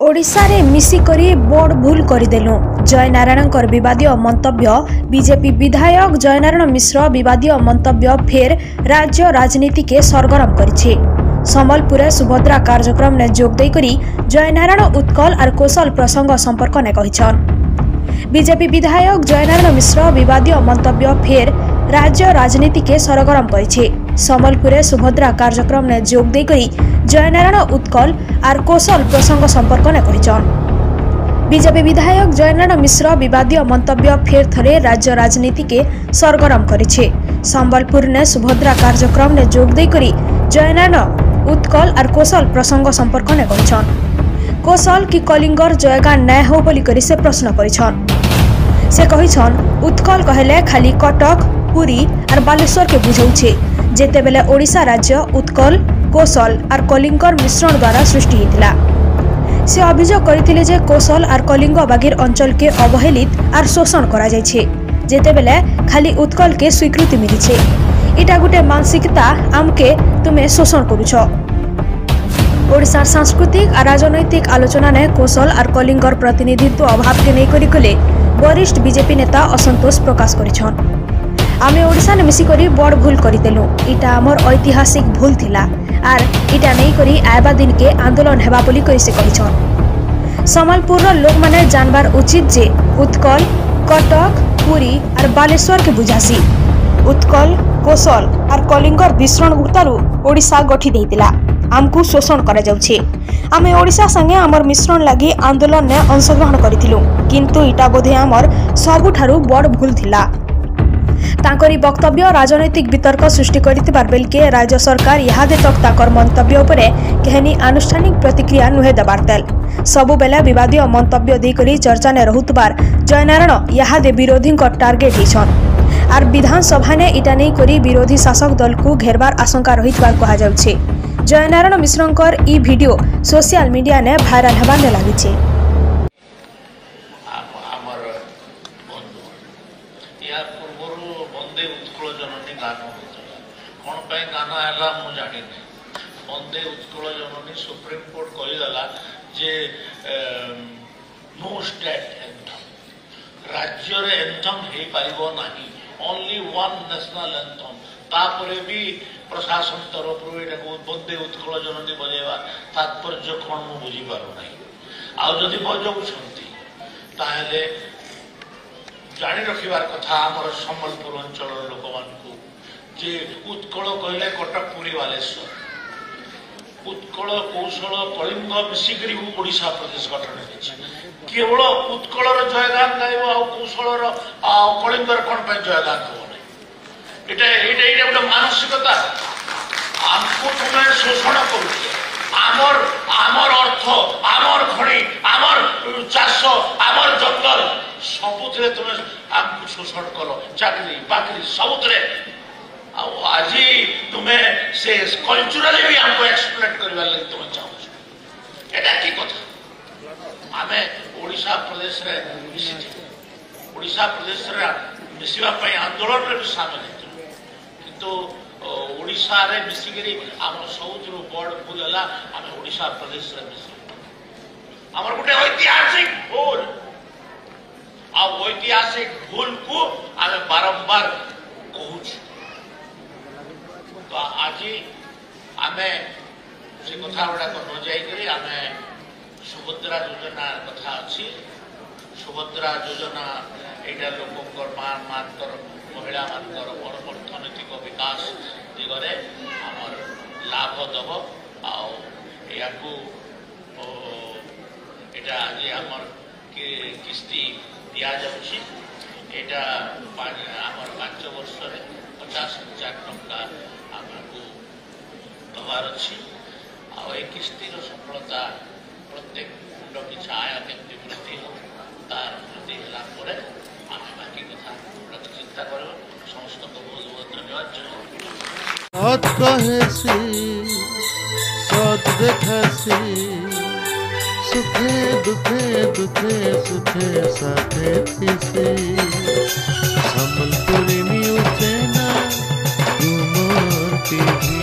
ओडिशा रे मिसिकरी बड़ भूल करदेलु। जयनारायण विवादीय मंतव्य। बीजेपी विधायक जयनारायण मिश्र विवादीय मंतव्य फेर राज्य राजनीति के सरगरम करिछि। संबलपुर सुभद्रा कार्यक्रम ने जोग देकरी जयनारायण उत्कल और कौशल प्रसंग संपर्क ने कहिछन। बीजेपी विधायक जयनारायण मिश्र विवादीय मंतव्य फेर राज्य राजनीति के सरगरम करिछि। संबलपुर सुभद्रा कार्यक्रम ने जोग देकरी जयनारायण उत्कल और कौशल प्रसंग संपर्क ने कहिछन। बीजेपी विधायक जयनारायण मिश्र विवादीय मंतव्य फेर थरे राज्य राजनीति के सरगरम करिछि। संबलपुर ने सुभद्रा कार्यक्रम ने जोग देकरी जयनारायण उत्कल और कौशल प्रसंग संपर्क ने कहिछन। कौशल की कलिंगर जयगान न्याय हो बोली करी से प्रश्न करिछन। से कहिछन उत्कल कहले खाली कटक पुरी और बालेश्वर के बुझौछे, जेते बेले ओडिशा राज्य उत्कल कौशल और कलिंगर मिश्रण द्वारा सृष्टि होता। से अभियोग करथिले जे कौशल और कलिंग बागीर अंचल के अवहेलित और शोषण करा जायछे, जेते बेले खाली उत्कल के स्वीकृति मिलिछे। इटा गुटे मानसिकता आमके तुमे शोषण करूछ। ओडिशा सांस्कृतिक और राजनैतिक आलोचना ने कौशल और कलिंगर प्रतिनिधित्व अभाव के नहीं कले वरिष्ठ बीजेपी नेता असंतोष प्रकाश करिछन। आमे ओडिशा ने मिसिकरी बड़ भूल करदेलु। इटा आमर ऐतिहासिक भूल थिला आर इटा नहीं करी आयबा दिन के आंदोलन हेबा बोली करी से कहिछन। संबलपुर लोक माने जानबार उचित जे उत्कल कटक पुरी और बालेश्वर के बुझासी। उत्कल कौशल और कलिंगर विश्रण गुर्तारु ओडिशा गठी देतिला। आमको शोषण करा जाउछे। आमे ओडिशा संगे आमर मिश्रण लगी आंदोलन ने अंशग्रहण करिथिलु, किंतु इटा बोधे आमर सबुठारु बड़ भूल थिला। तांकरी वक्तव्य राजनैतिक वितर्क सृष्टि करितिबार बेल के राज्य सरकार इहादे तक ताकर मंतव्य उपरे केहनी आनुष्ठानिक प्रतिक्रिया नुहे दबारतेल। सबु बेले विवादीय मंतव्य देकरी चर्चा ने रहुतबार जयनारायण इहादे विरोधी को टार्गेट हिछन आर विधानसभा ने इटा नहीं करी विरोधी शासक दल को घेरबार आशंका रहितबार कहा जाउछे। जयनारायण मिश्रंकर ई वीडियो सोशल मीडिया ने भाइराल हेबार ने लागिछे। सुप्रीम कोर्ट कहीदेला जे नो स्टेट एंथम राज्य रे एंथम हे पारिबो नाही, ओनली वन नेशनल एंथम। तापरे भी प्रशासन तरफ वंदे उत्कल जननी बजेवा तात्पर्य कौन मु बुझी पारु नाही। आ जदि बजाउछंती ताहेले जानि रखिबार कथा हमर संबलपुर अंचल लोक मानकु जे उत्कल कहले कटक पुरी बालेश्वर, उत्कल कौशल कलिंग मिसिकरी ओडिशा प्रदेश गठन होइछि। केवल उत्कलर जयगान गाइब आ कौशलर कलिंगर कोन पे जयगान हो नै। एटा एटा एटा गोटे मानसिकता आमको तुमे शोषण करूछ। आमर आमर अर्थ आमर खणी आमर चाष आमर जंगल सबुथरे तुमे आमको शोषण करो। चाकरी बाकरी सबुथरे आज तुम्हें से कल्चरली भी हमको एक्सप्लेट करबा लागि तुम चाहो। एटा की कथा आमे ओडिशा प्रदेश रे मिसी ओडिशा प्रदेश रे मिसिबा पई आंदोलन रे शामिल हेतु, किंतु ओडिशा रे मिसिगिरी हम सबुथरु बड़ भूल हला आमे ओडिशा प्रदेश रे मिसी हमर गुटे ऐतिहासिक भूल। आ ऐतिहासिक भूल को आमे बारंबार कहूछ। तो आज आमे से कथा गुड़ा न जाइकरी आमे सुभद्रा योजना कथा अच्छी। सुभद्रा योजना एटा लोकंकर मानकर महिला मानकर अर्थनैतिक विकास दिगरे आमर लाभ दब। आकु एटा आज आमर किस्ती दिया जाउछि। एटा आमर 5 वर्ष रे 50,000 टंका दबार अच्छी। किस्तीर सफलता प्रत्येक कुंड पिछा आय केमती वृद्धि हो तार वृद्धि है बाकी कथा चिंता कर। समस्त को बहुत बहुत धन्यवाद। सत कहेसी सत देखासी सुखे दुखे दुखे सुखे साथे थिसी। संबलपुरी न्यूज़ चैनल तुमोर टीवी।